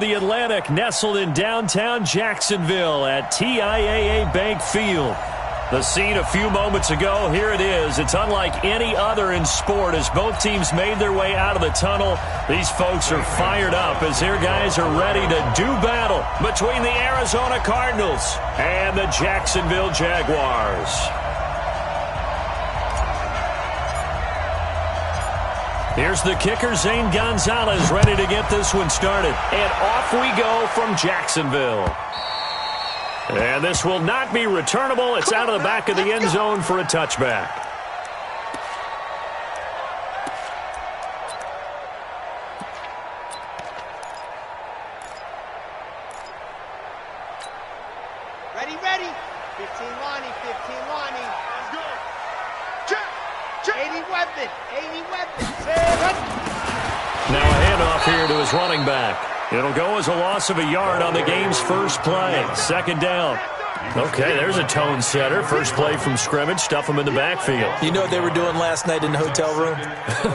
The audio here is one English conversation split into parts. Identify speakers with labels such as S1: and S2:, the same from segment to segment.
S1: The Atlantic nestled in downtown Jacksonville at TIAA Bank Field. The scene a few moments ago, here it is. It's unlike any other in sport as both teams made their way out of the tunnel. These folks are fired up as their guys are ready to do battle between the Arizona Cardinals and the Jacksonville Jaguars. Here's the kicker, Zane Gonzalez, ready to get this one started. And off we go from Jacksonville. And this will not be returnable. It's out of the back of the end zone for a touchback.
S2: Ready, ready. 15 Lonnie, 15 Lonnie. Let's go. Check. 80 weapon, 80 weapon.
S1: Now a handoff here to his running back. It'll go as a loss of a yard on the game's first play. Second down. Okay, there's a tone setter. First play from scrimmage. Stuff him in the backfield.
S3: You know what they were doing last night in the hotel room?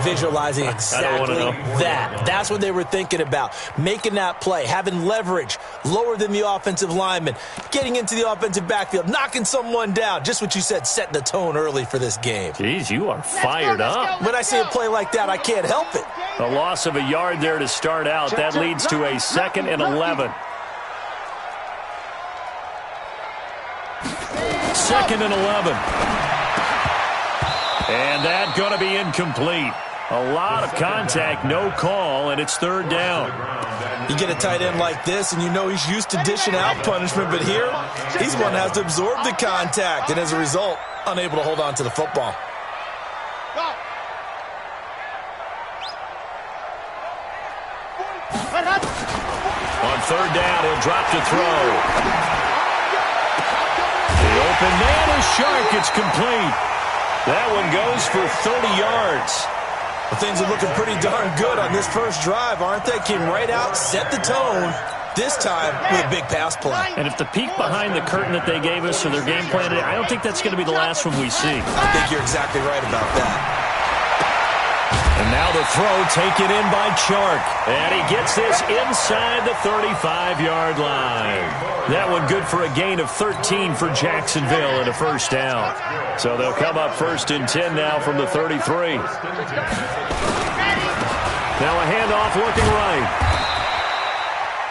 S3: Visualizing exactly that. That's what they were thinking about. Making that play, having leverage, lower than the offensive lineman, getting into the offensive backfield, knocking someone down. Just what you said, setting the tone early for this game.
S1: Jeez, you are fired up.
S3: When I see a play like that, I can't help it.
S1: A loss of a yard there to start out. That leads to a 2nd and 11. 2nd and 11. And that going to be incomplete. A lot of contact, no call, and it's third down.
S3: You get a tight end like this, and you know he's used to dishing out punishment, but here, he's the one that has to absorb the contact, and as a result, unable to hold on to the football.
S1: On third down, he'll drop to throw. The open man is Shark. It's complete. That one goes for 30 yards.
S3: Well, things are looking pretty darn good on this first drive, aren't they? Came right out, set the tone, this time with a big pass play.
S1: And if the peek behind the curtain that they gave us or their game plan today, I don't think that's going to be the last one we see.
S3: I think you're exactly right about that.
S1: And now the throw taken in by Chark. And he gets this inside the 35-yard line. That one good for a gain of 13 for Jacksonville and a first down. So they'll come up 1st and 10 now from the 33. Now a handoff looking right.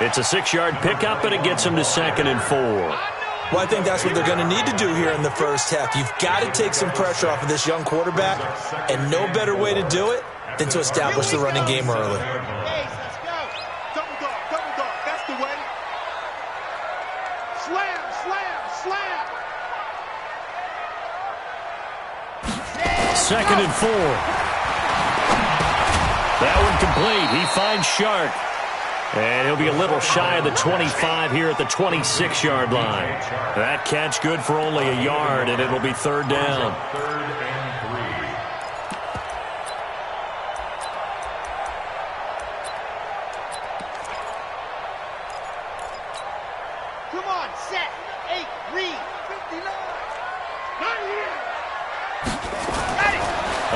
S1: It's a 6-yard pickup, and it gets them to 2nd and 4.
S3: Well, I think that's what they're going to need to do here in the first half. You've got to take some pressure off of this young quarterback, and no better way to do it than to establish the running game early.
S2: Let's go. Double dog. That's the way. Slam.
S1: 2nd and 4. That one complete. He finds Shark. And he'll be a little shy of the 25 here at the 26-yard line. That catch good for only a yard, and it'll be third down.
S2: Come on, set. 8, read. 59. Not here. Got it.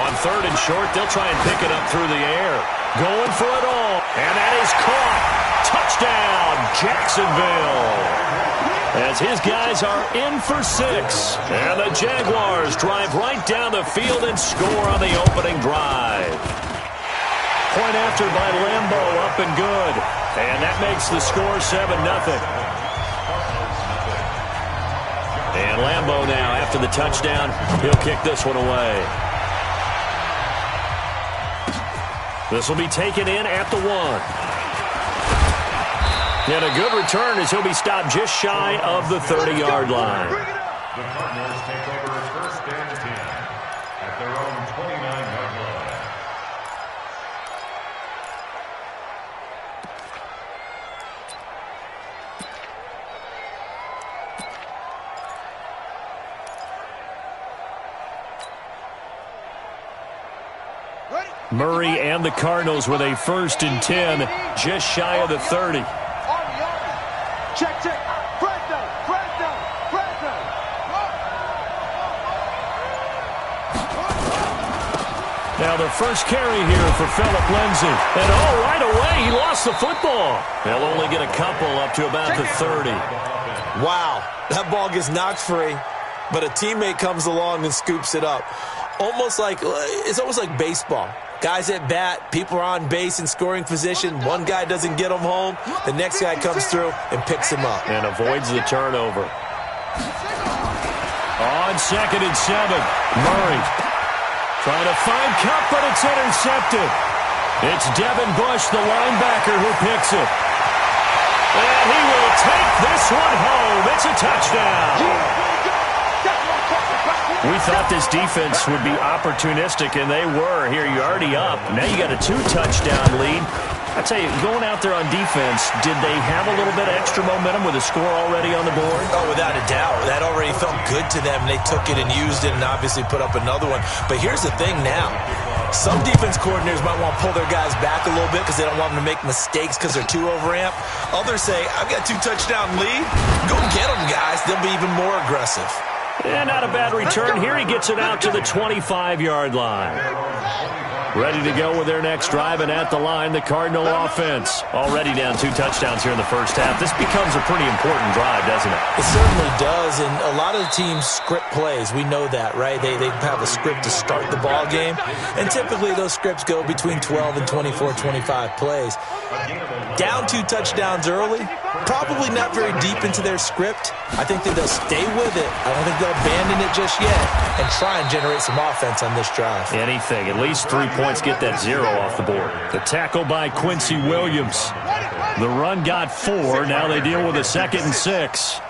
S1: On 3rd and short, they'll try and pick it up through the air. Going for it all. And that is caught. Touchdown, Jacksonville. As his guys are in for 6. And the Jaguars drive right down the field and score on the opening drive. Point after by Lambo, up and good. And that makes the score 7-0. And Lambo now, after the touchdown, he'll kick this one away. This will be taken in at the 1. And a good return as he'll be stopped just shy of the 30-yard line.
S4: The Cardinals take over 1st and 10 at their own 29-yard line.
S1: Murray and the Cardinals with a 1st and 10, just shy of the 30.
S2: Check. Fresno.
S1: Now the first carry here for Phillip Lindsay. And right away, he lost the football. They'll only get a couple up to about the 30.
S3: Wow, that ball gets knocked free, but a teammate comes along and scoops it up. It's almost like baseball. Guys at bat, people are on base in scoring position. One guy doesn't get him home. The next guy comes through and picks him up.
S1: And avoids the turnover. On 2nd and 7, Murray trying to find Kupp, but it's intercepted. It's Devin Bush, the linebacker, who picks it. And he will take this one home. It's a touchdown. We thought this defense would be opportunistic, and they were. Here, you're already up. Now you got a 2-touchdown lead. I tell you, going out there on defense, did they have a little bit of extra momentum with a score already on the board?
S3: Oh, without a doubt. That already felt good to them. They took it and used it and obviously put up another one. But here's the thing now. Some defense coordinators might want to pull their guys back a little bit because they don't want them to make mistakes because they're too overamped. Others say, I've got a 2-touchdown lead. Go get them, guys. They'll be even more aggressive.
S1: And not a bad return here. He gets it out to the 25-yard line. Ready to go with their next drive, and at the line, the Cardinal offense. Already down 2 touchdowns here in the first half. This becomes a pretty important drive, doesn't it?
S3: It certainly does, and a lot of the teams script plays. We know that, right? They have a script to start the ball game, and typically those scripts go between 12 and 24, 25 plays. Down 2 touchdowns early, probably not very deep into their script. I think that they'll stay with it. I don't think they'll abandon it just yet and try and generate some offense on this drive.
S1: Anything. At least 3 points, get that 0 off the board. The tackle by Quincy Williams. The run got 4. Now they deal with a 2nd and 6.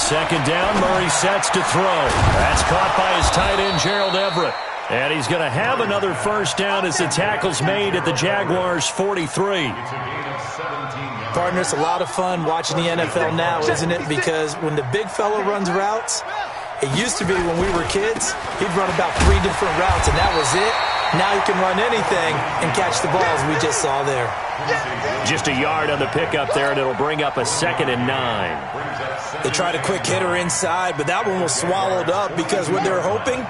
S1: 2nd down, Murray sets to throw. That's caught by his tight end, Gerald Everett. And he's going to have another first down as the tackle's made at the Jaguars' 43.
S3: Partner, it's a lot of fun watching the NFL now, isn't it? Because when the big fella runs routes, it used to be when we were kids, he'd run about 3 different routes, and that was it. Now he can run anything and catch the balls we just saw there.
S1: Just a yard on the pickup there, and it'll bring up a 2nd and 9.
S3: They tried a quick hitter inside, but that one was swallowed up because what they're hoping,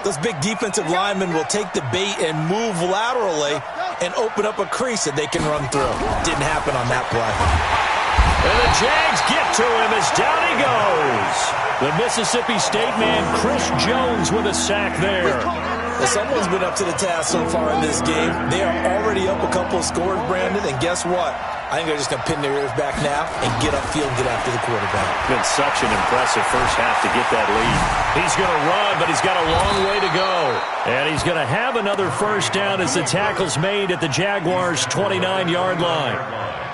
S3: those big defensive linemen will take the bait and move laterally and open up a crease that they can run through. Didn't happen on that play.
S1: And the Jags get to him as down he goes. The Mississippi State man, Chris Jones, with a sack there.
S3: Well, someone's been up to the task so far in this game. They are already up a couple of scores, Brandon, and guess what? I think they're just going to pin their ears back now and get upfield and get after the quarterback.
S1: Been such an impressive first half to get that lead. He's going to run, but he's got a long way to go. And he's going to have another first down as the tackle's made at the Jaguars' 29-yard line.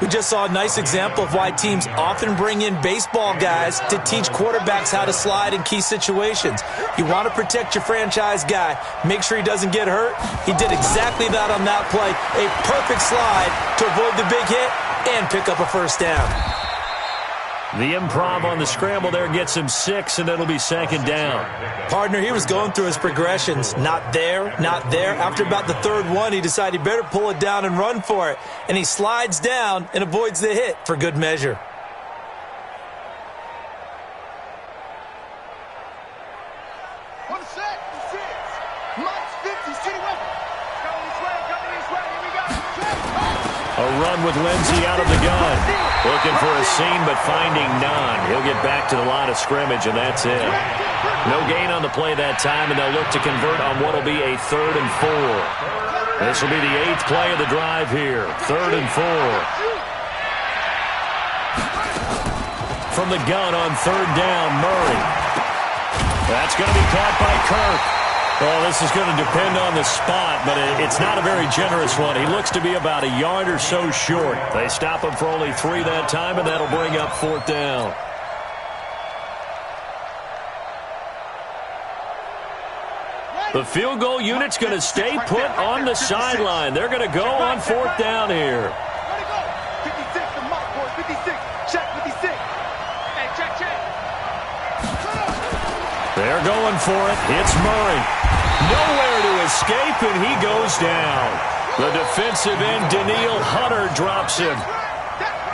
S3: We just saw a nice example of why teams often bring in baseball guys to teach quarterbacks how to slide in key situations. You want to protect your franchise guy. Make sure he doesn't get hurt. He did exactly that on that play. A perfect slide to avoid the big hit and pick up a first down.
S1: The improv on the scramble there gets him 6, and it'll be 2nd down.
S3: Partner, he was going through his progressions. Not there, not there. After about the 3rd one, he decided he better pull it down and run for it. And he slides down and avoids the hit for good measure.
S1: A run with Lindsay out of the gun. Looking for a seam, but finding none. He'll get back to the line of scrimmage, and that's it. No gain on the play that time, and they'll look to convert on what will be a 3rd and 4. This will be the 8th play of the drive here. 3rd and 4. From the gun on 3rd down, Murray. That's going to be caught by Kirk. Well, this is going to depend on the spot, but it's not a very generous one. He looks to be about a yard or so short. They stop him for only 3 that time, and that'll bring up 4th down. The field goal unit's going to stay put on the sideline. They're going to go on 4th down here. They're going for it. It's Murray. Nowhere to escape, and he goes down. The defensive end, Danielle Hunter, drops him.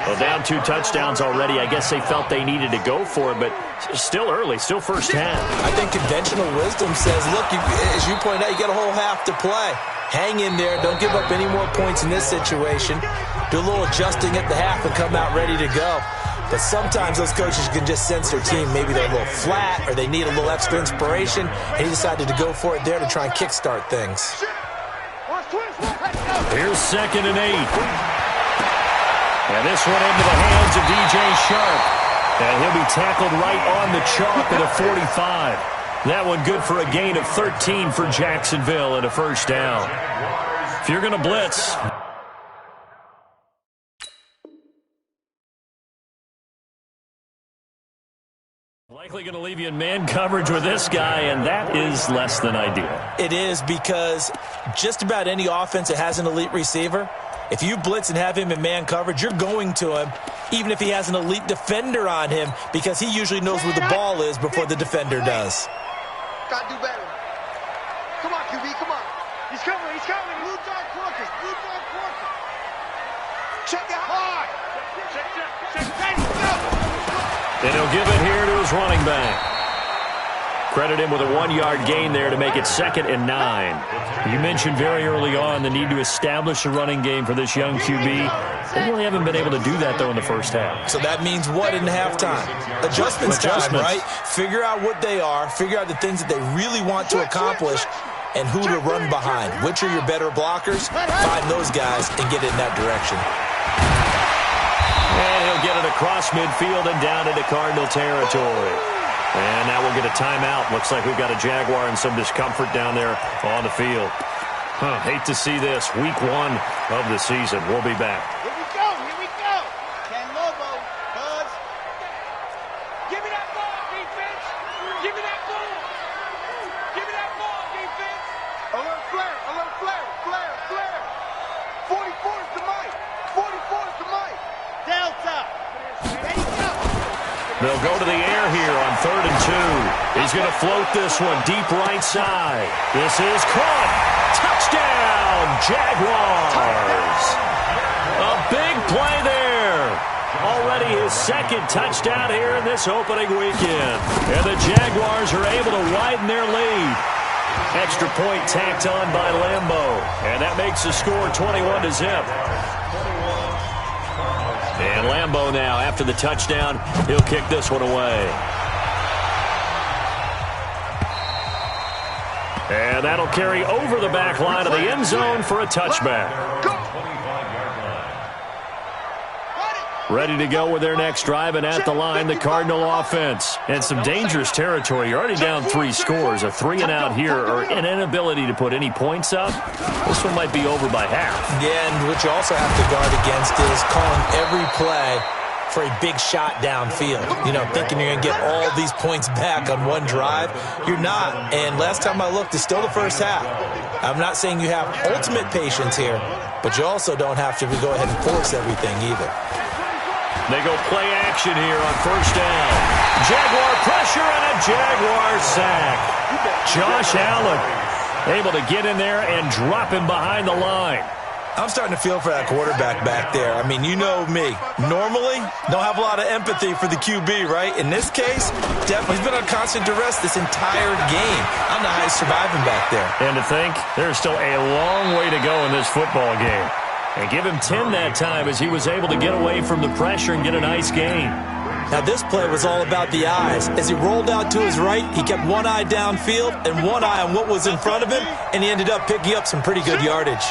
S1: Well, down 2 touchdowns already. I guess they felt they needed to go for it, but still early, still first half.
S3: I think conventional wisdom says, look, as you pointed out, you got a whole half to play. Hang in there. Don't give up any more points in this situation. Do a little adjusting at the half and come out ready to go. But sometimes those coaches can just sense their team. Maybe they're a little flat or they need a little extra inspiration, and he decided to go for it there to try and kickstart things.
S1: Here's 2nd and 8. And this one into the hands of DJ Sharp. And he'll be tackled right on the chalk at a 45. That one good for a gain of 13 for Jacksonville and a first down. If you're going to blitz, likely going to leave you in man coverage with this guy, and that is less than ideal.
S3: It is, because just about any offense that has an elite receiver, if you blitz and have him in man coverage, you're going to him, even if he has an elite defender on him, because he usually knows where the ball is before the defender does.
S2: Gotta do better. Come on, QB, come on. He's coming, he's coming. Blue dog quarters, blue dog quarters. Check it hard. Check, ready, go.
S1: And he'll give it here to his running back. Credit him with a 1-yard gain there to make it 2nd and 9. You mentioned very early on the need to establish a running game for this young QB. They really haven't been able to do that, though, in the first half.
S3: So that means what in halftime? Adjustments time, right? Figure out what they are, figure out the things that they really want to accomplish, and who to run behind. Which are your better blockers? Find those guys and get in that direction.
S1: And he'll get it across midfield and down into Cardinal territory. And now we'll get a timeout. Looks like we've got a Jaguar in some discomfort down there on the field. Hate to see this. Week 1 of the season. We'll be back.
S2: Here we go, here we go. Ken Lobo, Buzz. Give me that ball, defense. Give me that ball. Give me that ball, defense. Alert flare, flare, flare. 44 is the mic. 44 is the mic. Delta. Ready, go.
S1: They'll go to the air here on 3rd and 2. He's going to float this one deep right side. This is caught. Touchdown, Jaguars. A big play there. Already his 2nd touchdown here in this opening weekend. And the Jaguars are able to widen their lead. Extra point tacked on by Lambo. And that makes the score 21-0. And Lambo now, after the touchdown, he'll kick this one away. And that'll carry over the back line of the end zone for a touchback. Ready to go with their next drive, and at the line, the Cardinal offense. And some dangerous territory. You're already down 3 scores. A 3-and-out here, or an inability to put any points up. This one might be over by half. Yeah, and what you also have to guard against is calling every play for a big shot downfield. You know, thinking you're going to get all these points back on one drive. You're not. And last time I looked, it's still the first half. I'm not saying you have ultimate patience here, but you also don't have to go ahead and force everything either. They go play action here on first down. Jaguar pressure and a Jaguar sack. Josh Allen able to get in there and drop him behind the line. I'm starting to feel for that quarterback back there. I mean, you know me. Normally, don't have a lot of empathy for the QB, right? In this case, definitely he's been on constant duress this entire game. I don't know how he's surviving back there. And to think, there's still a long way to go in this football game. And give him 10 that time as he was able to get away from the pressure and get a nice gain. Now, this play was all about the eyes. As he rolled out to his right, he kept one eye downfield and one eye on what was in front of him, and he ended up picking up some pretty good yardage.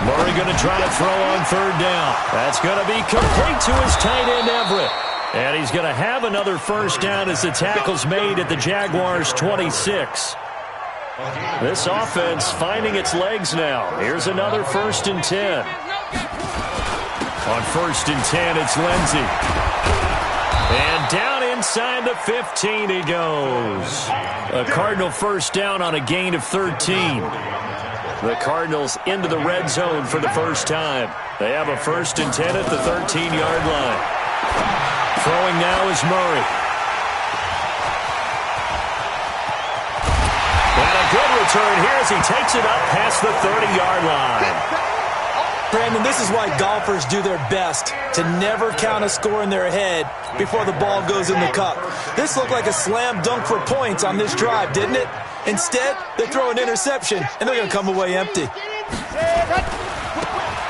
S1: Murray going to try to throw on third down. That's going to be complete to his tight end, Everett. And he's going to have another first down as the tackle's made at the Jaguars' 26. This offense finding its legs now. Here's another 1st and 10. On 1st and 10, it's Lindsey. And down inside the 15 he goes. A Cardinal first down on a gain of 13. The Cardinals into the red zone for the first time. They have a 1st and 10 at the 13-yard line. Throwing now is Murray. And a good return here as he takes it up past the 30-yard line.
S3: Brandon, this is why golfers do their best to never count a score in their head before the ball goes in the cup. This looked like a slam dunk for points on this drive, didn't it? Instead, they throw an interception, and they're going to come away empty.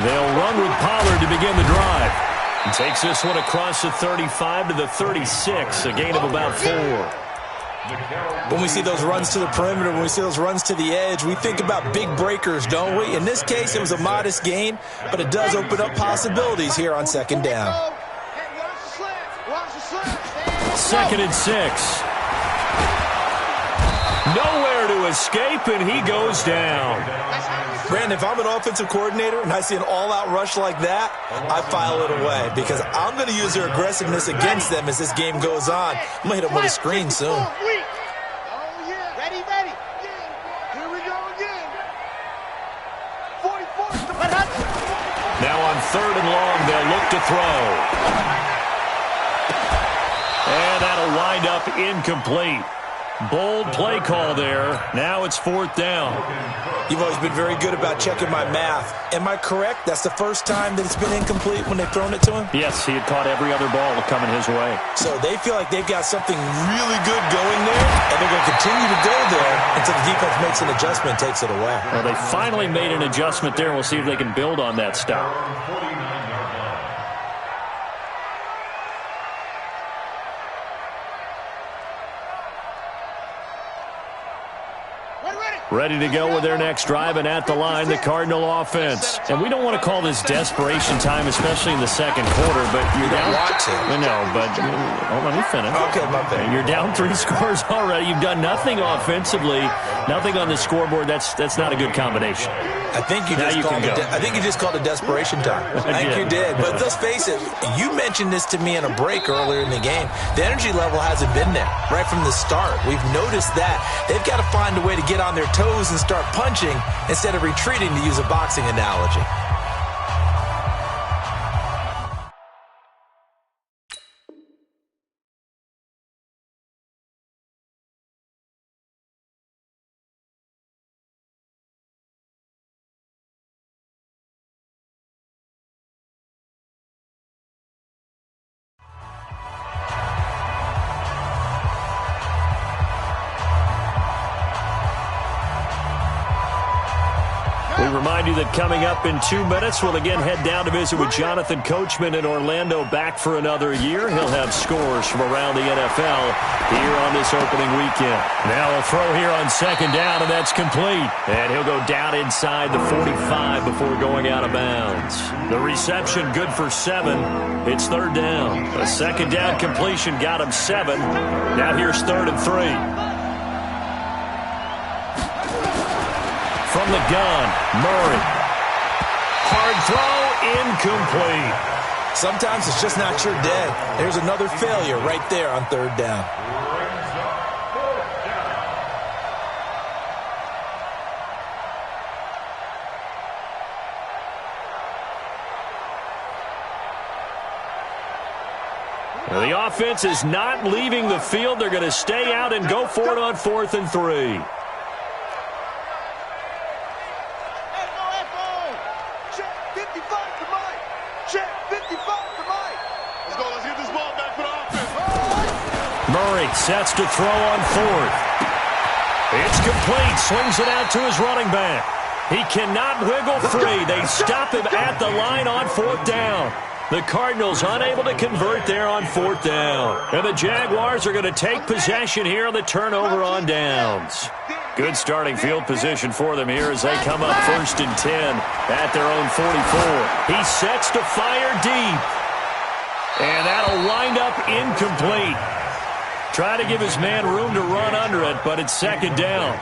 S1: They'll run with Pollard to begin the drive. He takes this one across the 35 to the 36, a gain of about 4.
S3: When we see those runs to the perimeter, when we see those runs to the edge, we think about big breakers, don't we? In this case, it was a modest gain, but it does open up possibilities here on 2nd down.
S1: 2nd and 6. Nowhere to escape, and he goes down.
S3: Brandon, if I'm an offensive coordinator and I see an all-out rush like that, I file it away because I'm going to use their aggressiveness against them as this game goes on. I'm going to hit them with a screen soon.
S2: Ready. Here we go again. 44.
S1: Now on 3rd and long, they'll look to throw. And that'll wind up incomplete. Bold play call there. Now it's 4th down.
S3: You've always been very good about checking my math. Am I correct? That's the first time that it's been incomplete when they've thrown it to him?
S1: Yes, he had caught every other ball coming his way.
S3: So they feel like they've got something really good going there, and they're going to continue to go there until the defense makes an adjustment and takes it away.
S1: Well, they finally made an adjustment there. We'll see if they can build on that stop. Ready to go with their next drive, and at the line, the Cardinal offense. And we don't want to call this desperation time, especially in the 2nd quarter, but you're down.
S3: Want to.
S1: No, but let me finish.
S3: Okay, my bad.
S1: You're down 3 scores already. You've done nothing offensively, nothing on the scoreboard. That's not a good combination.
S3: I think you just called it desperation time. I think you did. But let's face it, you mentioned this to me in a break earlier in the game. The energy level hasn't been there right from the start. We've noticed that. They've got to find a way to get on their toes and start punching instead of retreating, to use a boxing analogy.
S1: We remind you that coming up in 2 minutes, we'll again head down to visit with Jonathan Coachman in Orlando, back for another year. He'll have scores from around the NFL here on this opening weekend. Now a throw here on 2nd down, and that's complete. And he'll go down inside the 45 before going out of bounds. The reception good for 7. It's 3rd down. A 2nd down completion got him 7. Now here's 3rd and 3. From the gun, Murray. Hard throw, incomplete.
S3: Sometimes it's just not your day. There's another failure right there on 3rd down.
S1: The offense is not leaving the field. They're going to stay out and go for it on 4th and 3. Murray sets to throw on 4th. It's complete. Swings it out to his running back. He cannot wiggle free. They stop him at the line on 4th down. The Cardinals unable to convert there on 4th down. And the Jaguars are going to take possession here on the turnover on downs. Good starting field position for them here as they come up 1st and 10 at their own 44. He sets to fire deep. And that'll wind up incomplete. Try to give his man room to run under it, but it's 2nd down.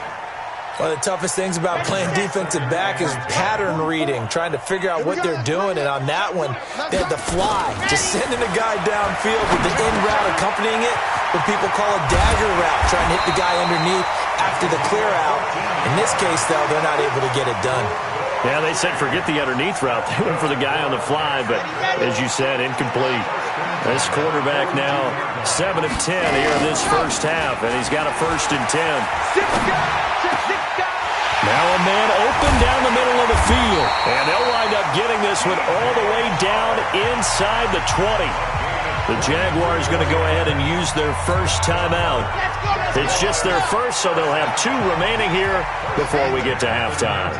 S3: One of the toughest things about playing defensive back is pattern reading, trying to figure out what they're doing. And on that one, they had to fly, just sending a guy downfield with the in route accompanying it, what people call a dagger route, trying to hit the guy underneath after the clear out. In this case, though, they're not able to get it done.
S1: Yeah, they said forget the underneath route. They went for the guy on the fly, but as you said, incomplete. This quarterback now 7 of 10 here in this first half, and he's got a 1st and 10. Now a man open down the middle of the field, and they'll wind up getting this one all the way down inside the 20. The Jaguars going to go ahead and use their first timeout. It's just their first, so they'll have 2 remaining here before we get to halftime.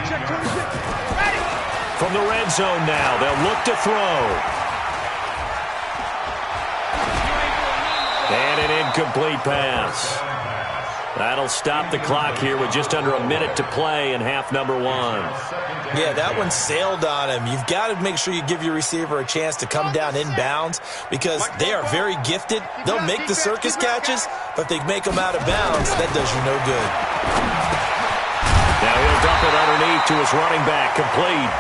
S1: From the red zone now, they'll look to throw. And an incomplete pass. That'll stop the clock here with just under a minute to play in half number 1.
S3: Yeah, that one sailed on him. You've got to make sure you give your receiver a chance to come down inbounds because they are very gifted. They'll make the circus catches, but if they make them out of bounds, that does you no good.
S1: Now he'll dump it underneath to his running back, complete.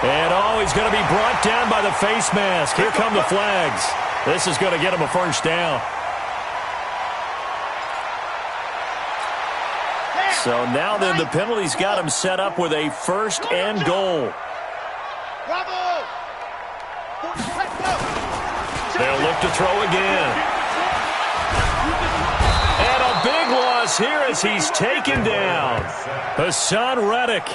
S1: And he's going to be brought down by the face mask. Here come the flags. This is going to get him a 1st down. So now then the penalty's got him set up with a 1st and goal. They'll look to throw again. And a big loss here as he's taken down. Hassan Reddick.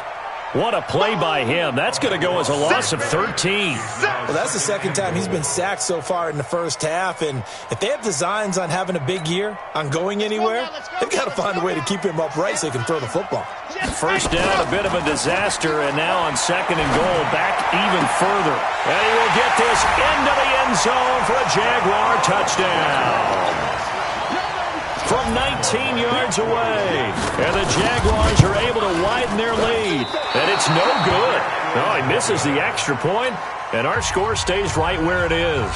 S1: What a play by him. That's going to go as a loss of 13.
S3: Well, that's the 2nd time he's been sacked so far in the first half. And if they have designs on having a big year, on going anywhere, they've got to find a way to keep him upright so he can throw the football.
S1: 1st down, a bit of a disaster. And now on 2nd and goal, back even further. And he will get this into the end zone for a Jaguar touchdown. From 19 yards away. And the Jaguars are able to widen their lead. And it's no good. Oh, he misses the extra point, and our score stays right where it is.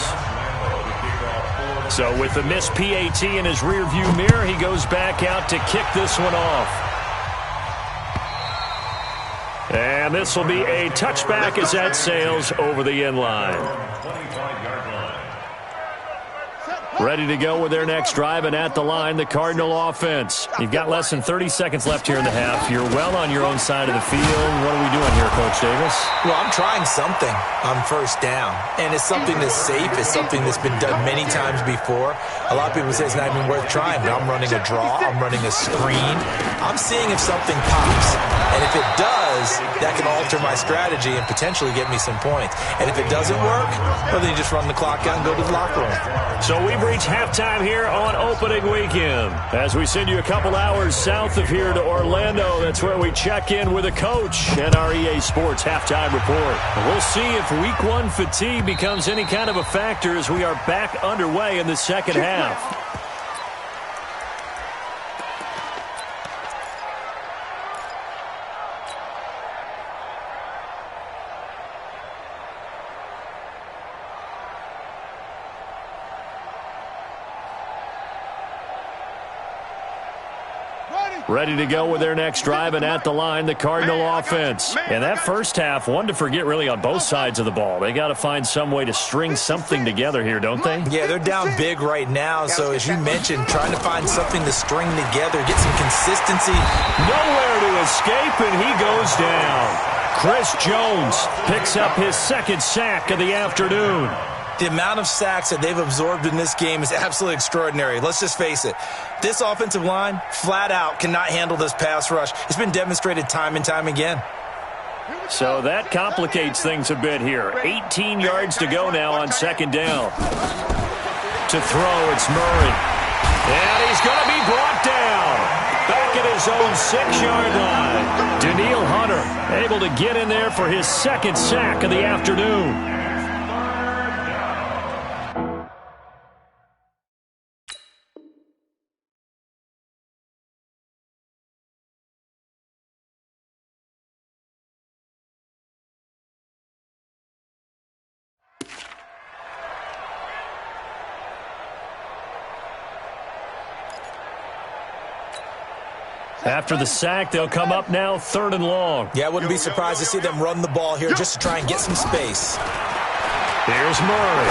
S1: So with the missed PAT in his rearview mirror, he goes back out to kick this one off. And this will be a touchback as that sails over the end line. Ready to go with their next drive, and at the line, the Cardinal offense. You've got less than 30 seconds left here in the half. You're well on your own side of the field. What are we doing here, Coach Davis?
S3: Well, I'm trying something on 1st down, and it's something that's safe. It's something that's been done many times before. A lot of people say it's not even worth trying, but I'm running a draw. I'm running a screen. I'm seeing if something pops, and if it does, that can alter my strategy and potentially get me some points. And if it doesn't work, well, then you just run the clock out and go to the locker room.
S1: So we've reached halftime here on opening weekend. As we send you a couple hours south of here to Orlando, that's where we check in with a coach and our EA Sports halftime report. We'll see if week 1 fatigue becomes any kind of a factor as we are back underway in the 2nd half. Ready to go with their next drive, and at the line, the Cardinal offense. And that first half, one to forget really on both sides of the ball. They got to find some way to string something together here, don't they?
S3: Yeah, they're down big right now, so as you mentioned, trying to find something to string together, get some consistency.
S1: Nowhere to escape, and he goes down. Chris Jones picks up his 2nd sack of the afternoon.
S3: The amount of sacks that they've absorbed in this game is absolutely extraordinary. Let's just face it. This offensive line, flat out, cannot handle this pass rush. It's been demonstrated time and time again.
S1: So that complicates things a bit here. 18 yards to go now on 2nd down. To throw, it's Murray. And he's going to be brought down. Back at his own 6-yard line. Danielle Hunter able to get in there for his 2nd sack of the afternoon. After the sack, they'll come up now 3rd and long.
S3: Yeah, I wouldn't be surprised to see them run the ball here just to try and get some space.
S1: Here's Murray.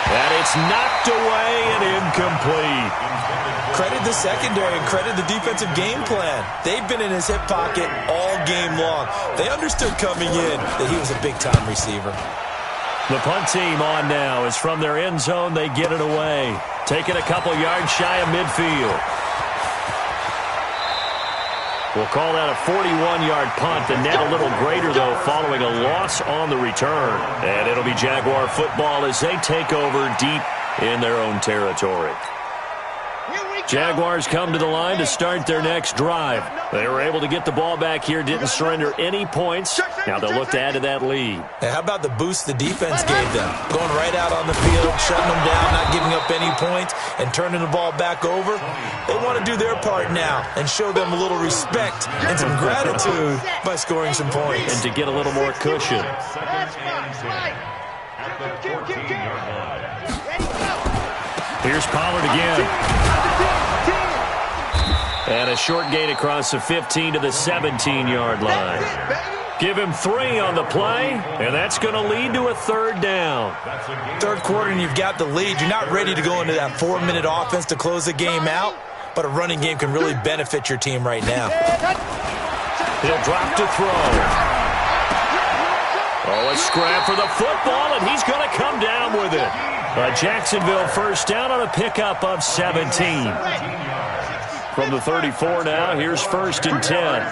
S1: And it's knocked away and incomplete.
S3: Credit the secondary and credit the defensive game plan. They've been in his hip pocket all game long. They understood coming in that he was a big-time receiver.
S1: The punt team on now is from their end zone. They get it away. Taking a couple yards shy of midfield. We'll call that a 41-yard punt. The net a little greater, though, following a loss on the return. And it'll be Jaguar football as they take over deep in their own territory. Jaguars come to the line to start their next drive. They were able to get the ball back here, didn't surrender any points. Now they'll look to add to that lead.
S3: Hey, how about the boost the defense gave them? Going right out on the field, shutting them down, not giving up any points, and turning the ball back over. They want to do their part now and show them a little respect and some gratitude by scoring some points.
S1: And to get a little more cushion. Here's Pollard again. And a short gain across the 15 to the 17-yard line. Give him 3 on the play, and that's going to lead to a third down.
S3: Third quarter, and you've got the lead. You're not ready to go into that 4-minute offense to close the game out, but a running game can really benefit your team right now.
S1: He'll drop to throw. Oh, a scrap for the football, and he's going to come down with it. A Jacksonville first down on a pickup of 17. From the 34 now, here's 1st and 10.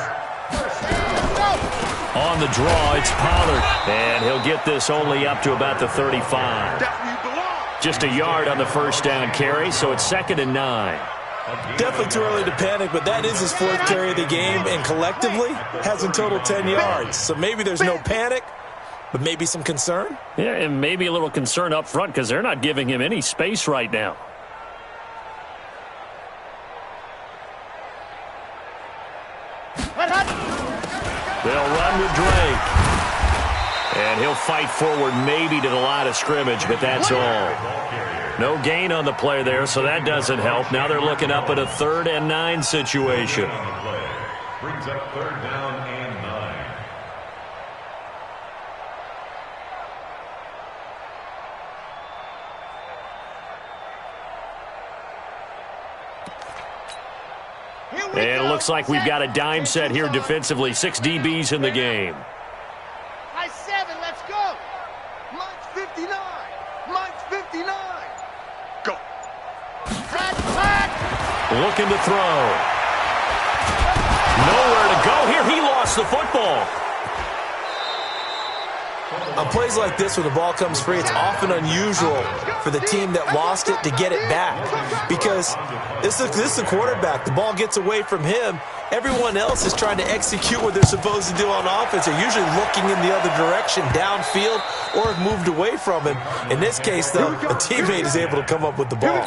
S1: On the draw, it's Pollard. And he'll get this only up to about the 35. Just a yard on the first down carry, so it's 2nd and 9.
S3: Definitely too early to panic, but that is his 4th carry of the game, and collectively has in total 10 yards. So maybe there's no panic, but maybe some concern?
S1: Yeah, and maybe a little concern up front because they're not giving him any space right now. They'll run with Drake. And he'll fight forward maybe to the line of scrimmage, but that's all. No gain on the play there, so that doesn't help. Now they're looking up at a 3rd and 9 situation.
S4: Brings up 3rd down and 9.
S1: And it looks like we've got a dime set here defensively. 6 DBs in the game.
S2: High 7, let's go. Mine's 59. Mine's 59. Go.
S1: Looking to throw. Nowhere to go here. He lost the football.
S3: On plays like this where the ball comes free, it's often unusual for the team that lost it to get it back. Because this is the quarterback. The ball gets away from him. Everyone else is trying to execute what they're supposed to do on offense. They're usually looking in the other direction, downfield, or have moved away from him. In this case, though, a teammate is able to come up with the ball.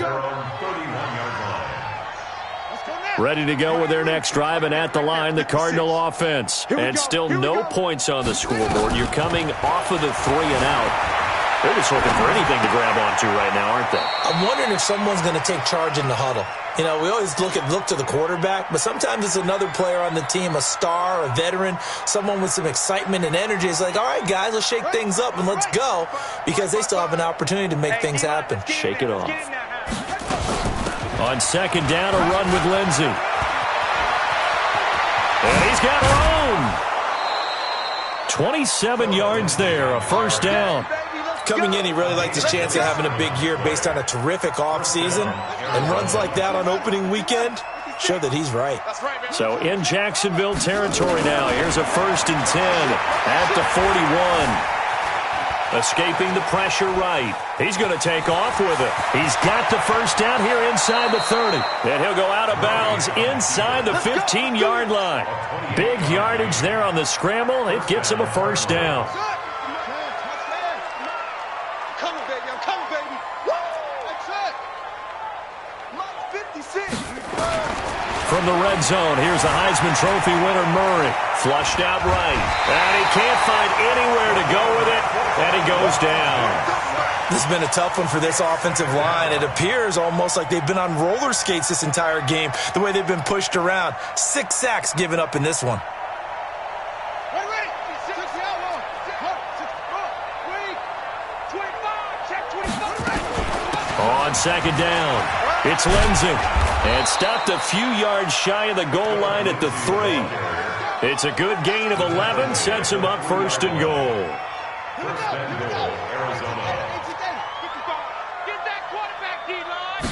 S1: Ready to go with their next drive, and at the line, the Cardinal offense. And still no points on the scoreboard. You're coming off of the 3 and out. They're just looking for anything to grab onto right now, aren't they?
S3: I'm wondering if someone's going to take charge in the huddle. You know, we always look to the quarterback, but sometimes it's another player on the team, a star, a veteran, someone with some excitement and energy. It's like, all right, guys, let's shake things up and let's go, because they still have an opportunity to make things happen.
S1: Shake it off. On 2nd down, a run with Lindsey. And he's got room. 27 yards there, a first down.
S3: Coming in, he really liked his chance of having a big year based on a terrific offseason. And runs like that on opening weekend show that he's right.
S1: So in Jacksonville territory now, here's a 1st and 10 at the 41. Escaping the pressure right. He's going to take off with it. He's got the first down here inside the 30. And he'll go out of bounds inside the 15-yard line. Big yardage there on the scramble. It gets him a first down.
S2: Come on, baby. I'm coming, baby. That's it. Mine's 56.
S1: From the red zone, here's the Heisman Trophy winner, Murray. Flushed out right. And he can't find anywhere to go with it. And he goes down.
S3: This has been a tough one for this offensive line. It appears almost like they've been on roller skates this entire game, the way they've been pushed around. 6 sacks given up in this one.
S2: Ready. 25. Check 25.
S1: On second down, it's Lindsay. And stopped a few yards shy of the goal line at the 3. It's a good gain of 11, sets him up first and goal.
S4: First and goal, Arizona.
S2: Get that quarterback, D-line.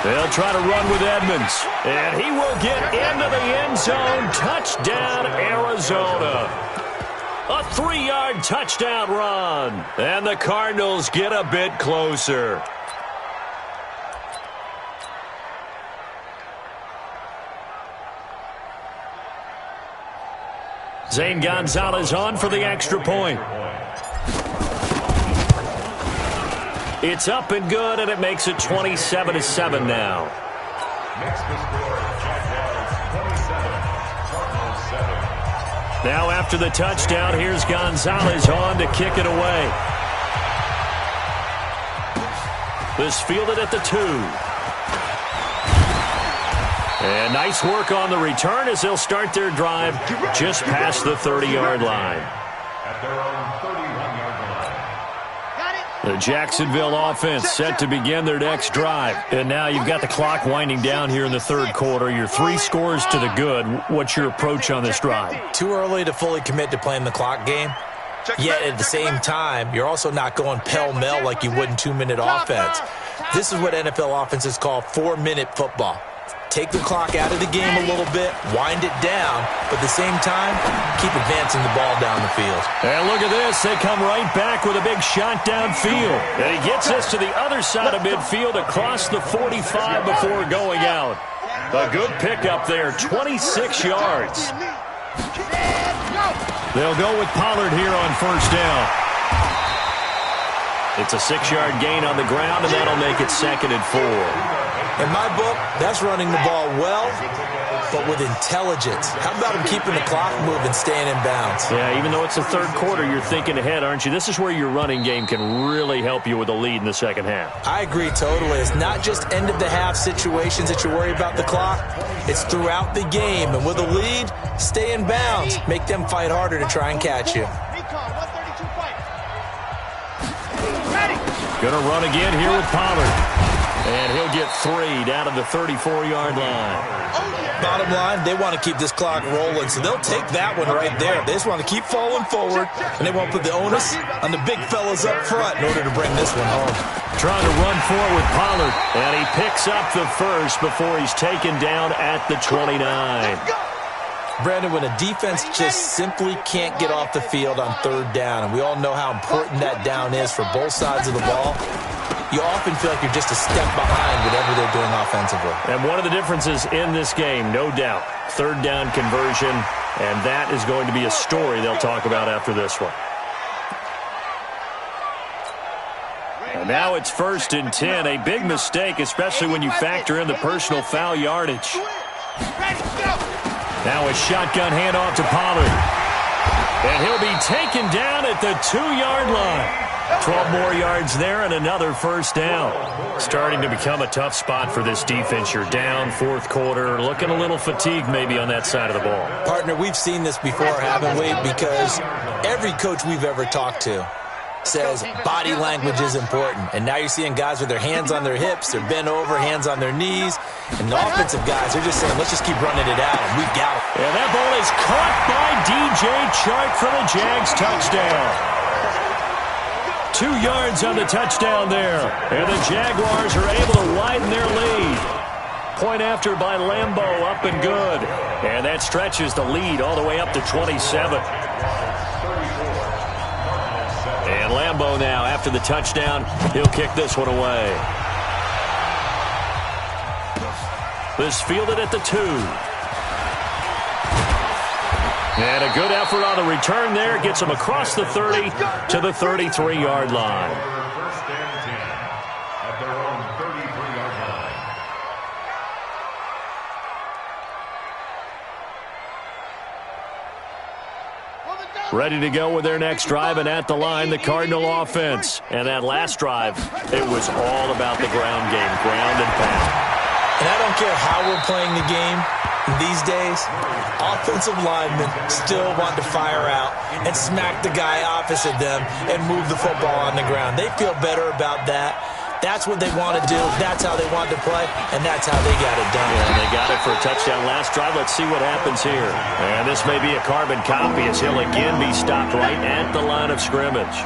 S1: They'll try to run with Edmonds. And he will get into the end zone. Touchdown, Arizona. A 3-yard touchdown run. And the Cardinals get a bit closer. Zane Gonzalez on for the extra point. It's up and good, and it makes it 27-7 now.
S4: Makes the score, Jaguars 27, Cardinals 7.
S1: Now after the touchdown, here's Gonzalez on to kick it away. This fielded at the 2. And nice work on the return as they'll start their drive just past the 30-yard line.
S4: At their own 31-yard line.
S1: The Jacksonville offense set to begin their next drive. And now you've got the clock winding down here in the third quarter. You're 3 scores to the good. What's your approach on this drive?
S3: Too early to fully commit to playing the clock game. Yet at the same time, you're also not going pell-mell like you would in 2-minute offense. This is what NFL offenses call 4-minute football. Take the clock out of the game a little bit, wind it down, but at the same time, keep advancing the ball down the field.
S1: And look at this. They come right back with a big shot downfield. And he gets this to the other side of midfield across the 45 before going out. A good pickup there, 26 yards. They'll go with Pollard here on first down. It's a 6-yard gain on the ground, and that'll make it 2nd and 4.
S3: In my book, that's running the ball well, but with intelligence. How about him keeping the clock moving, staying in bounds?
S1: Yeah, even though it's the third quarter, you're thinking ahead, aren't you? This is where your running game can really help you with a lead in the second half.
S3: I agree totally. It's not just end-of-the-half situations that you worry about the clock. It's throughout the game. And with a lead, stay in bounds. Make them fight harder to try and catch you.
S1: Going to run again here with Pollard. And he'll get 3 down to the 34-yard line.
S3: Bottom line, they want to keep this clock rolling, so they'll take that one right there. They just want to keep falling forward, and they won't put the onus on the big fellas up front in order to bring this one home.
S1: Trying to run forward with Pollard, and he picks up the first before he's taken down at the 29.
S3: Brandon, when a defense just simply can't get off the field on third down, and we all know how important that down is for both sides of the ball, you often feel like you're just a step behind whatever they're doing offensively.
S1: And one of the differences in this game, no doubt, third down conversion, and that is going to be a story they'll talk about after this one. And now it's 1st and 10, a big mistake, especially when you factor in the personal foul yardage. Now a shotgun handoff to Pollard. And he'll be taken down at the 2-yard line. 12 more yards there and another first down. Starting to become a tough spot for this defense. You're down, fourth quarter, looking a little fatigued maybe on that side of the ball.
S3: Partner, we've seen this before, haven't we? Because every coach we've ever talked to says body language is important. And now you're seeing guys with their hands on their hips, they're bent over, hands on their knees. And the offensive guys, they're just saying, let's just keep running it out, and we've got it.
S1: And that ball is caught by DJ Chark for the Jags touchdown. 2 yards on the touchdown there. And the Jaguars are able to widen their lead. Point after by Lambeau, up and good. And that stretches the lead all the way up to 27. And Lambeau now, after the touchdown, he'll kick this one away. This fielded at the 2. And a good effort on the return there. Gets him across the 30 to the 33-yard line.
S4: First and 10 at their own 33-yard line.
S1: Ready to go with their next drive, and at the line, the Cardinal offense. And that last drive, it was all about the ground game, ground and pound.
S3: And I don't care how we're playing the game these days, offensive linemen still want to fire out and smack the guy opposite them and move the football on the ground. They feel better about that That's what they want to do. That's how they want to play, and that's how they got it done.
S1: Yeah, and they got it for a touchdown last drive. Let's see what happens here. And this may be a carbon copy as he'll again be stopped right at the line of scrimmage.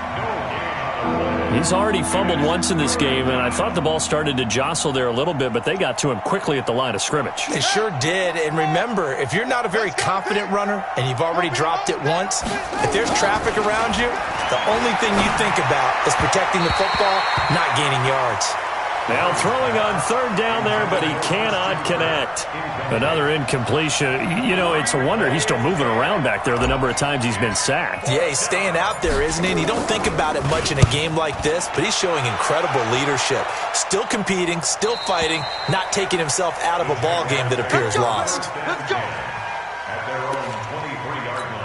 S1: He's already fumbled once in this game, and I thought the ball started to jostle there a little bit, but they got to him quickly at the line of scrimmage.
S3: It sure did. And remember, if you're not a very confident runner and you've already dropped it once, if there's traffic around you, the only thing you think about is protecting the football, not gaining yards.
S1: Now throwing on third down there, but he cannot connect. Another incompletion. You know, it's a wonder he's still moving around back there the number of times he's been sacked.
S3: Yeah, he's staying out there, isn't he? And you don't think about it much in a game like this, but he's showing incredible leadership. Still competing, still fighting, not taking himself out of a ball game that appears lost.
S2: Let's go.
S4: At their own 23-yard line.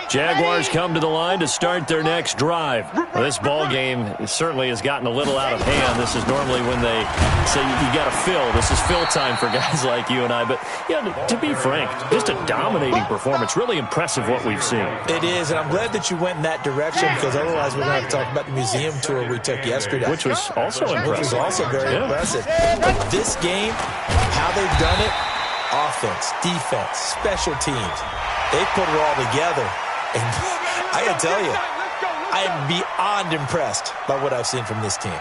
S1: Jaguars come to the line to start their next drive. Well, this ball game certainly has gotten a little out of hand. This is normally when they say you got to fill. This is fill time for guys like you and I. But, yeah, to be frank, just a dominating performance. Really impressive what we've seen.
S3: It is, and I'm glad that you went in that direction because otherwise we're going to have to talk about the museum tour we took yesterday.
S1: Which was also impressive.
S3: Which was also very impressive. But this game, how they've done it, offense, defense, special teams, they put it all together. And I got to tell you, I am beyond impressed by what I've seen from this team.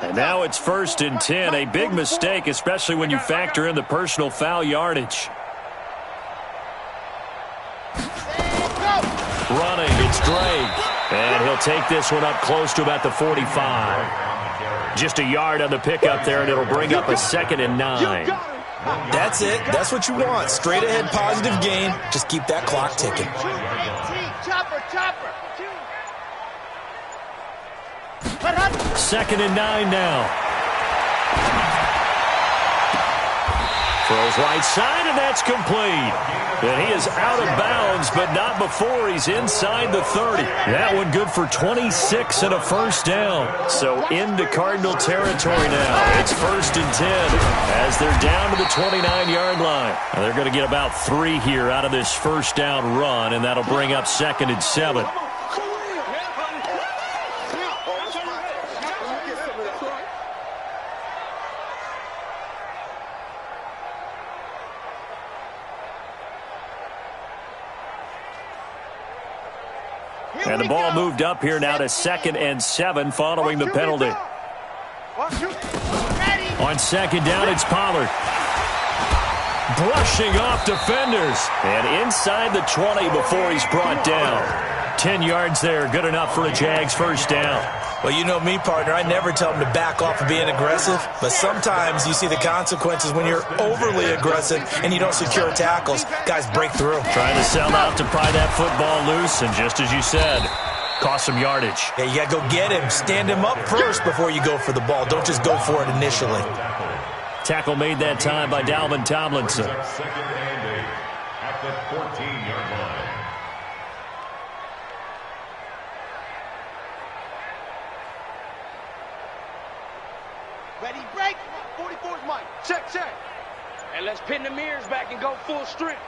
S1: And now it's 1st and 10. A big mistake, especially when you factor in the personal foul yardage. Running, it's Drake. And he'll take this one up close to about the 45. Just a yard on the pickup there, and it'll bring up a 2nd and 9.
S3: That's it. That's what you want. Straight ahead, positive gain. Just keep that clock ticking.
S2: Chopper.
S1: 2nd and 9 now. Throws right side, and that's complete. And he is out of bounds, but not before he's inside the 30. That one good for 26 and a first down. So into Cardinal territory now. It's 1st and 10 as they're down to the 29-yard line. Now they're going to get about 3 here out of this first down run, and that'll bring up 2nd and 7. And the ball moved up here now to 2nd and 7 following the penalty. On 2nd down, it's Pollard. Brushing off defenders. And inside the 20 before he's brought down. 10 yards there, good enough for a Jags first down.
S3: Well, you know me, partner. I never tell them to back off of being aggressive, but sometimes you see the consequences when you're overly aggressive and you don't secure tackles. Guys break through.
S1: Trying to sell out to pry that football loose, and just as you said, cost some yardage.
S3: Yeah, you got to go get him. Stand him up first before you go for the ball. Don't just go for it initially.
S1: Tackle made that time by Dalvin Tomlinson.
S4: 2nd and 8 at the 14-yard line.
S2: Ready, break. 44's Mike. Check. And let's pin the mirrors back and go full strength.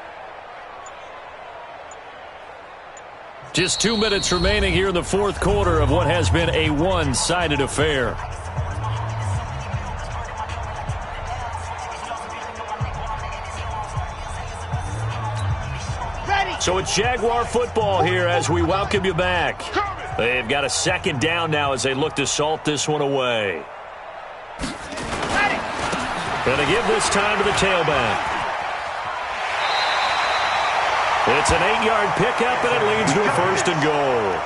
S1: Just 2 minutes remaining here in the fourth quarter of what has been a one-sided affair.
S2: Ready.
S1: So it's Jaguar football here as we welcome you back. They've got a 2nd down now as they look to salt this one away. Going to give this time to the tailback. It's an 8-yard pickup, and it leads to a 1st and goal.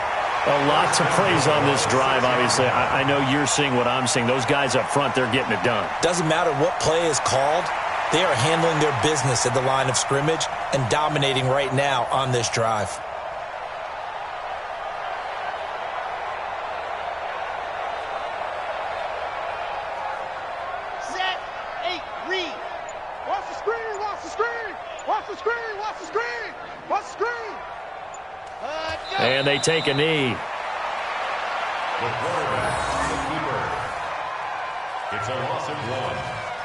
S1: A lot to praise on this drive, obviously. I know you're seeing what I'm seeing. Those guys up front, they're getting it done.
S3: Doesn't matter what play is called. They are handling their business at the line of scrimmage and dominating right now on this drive.
S1: And they take a knee.
S4: The quarterback, the keeper. It's a loss of 1.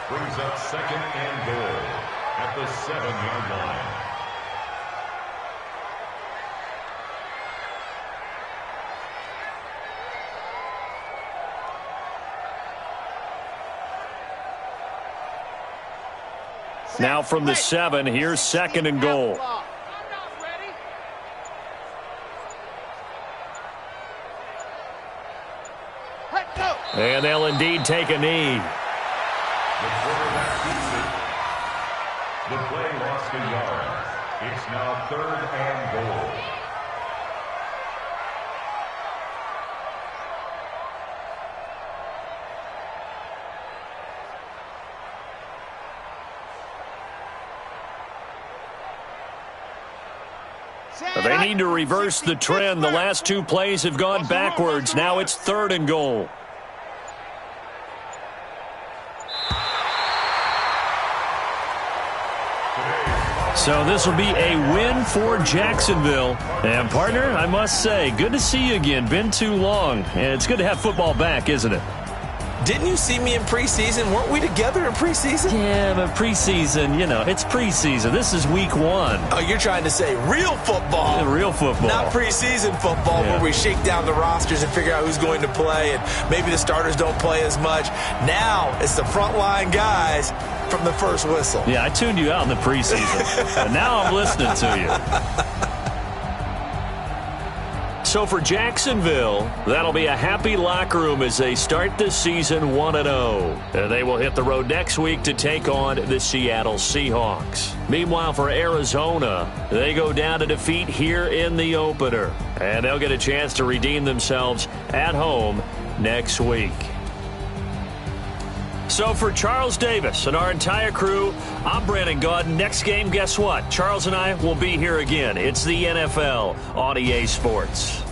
S4: Brings up 2nd and goal. at the 7-yard line.
S1: Now from the 7, here's 2nd and goal. And they'll indeed take a knee.
S4: The quarterback keeps it. The play lost a yard. It's now 3rd and goal.
S1: They need to reverse the trend. The last 2 plays have gone backwards. Now it's 3rd and goal. So this will be a win for Jacksonville. And, partner, I must say, good to see you again. Been too long. And it's good to have football back, isn't it?
S3: Didn't you see me in preseason? Weren't we together in preseason?
S1: Yeah, but preseason, you know, it's preseason. This is week 1.
S3: Oh, you're trying to say real football.
S1: Yeah, real football.
S3: Not preseason football where we shake down the rosters and figure out who's going to play, and maybe the starters don't play as much. Now it's the frontline guys from the first whistle.
S1: Yeah, I tuned you out in the preseason, and now I'm listening to you. So for Jacksonville, that'll be a happy locker room as they start this season 1-0. They will hit the road next week to take on the Seattle Seahawks. Meanwhile, for Arizona, they go down to defeat here in the opener. And they'll get a chance to redeem themselves at home next week. So for Charles Davis and our entire crew, I'm Brandon Gaudin. Next game, guess what? Charles and I will be here again. It's the NFL on EA Sports.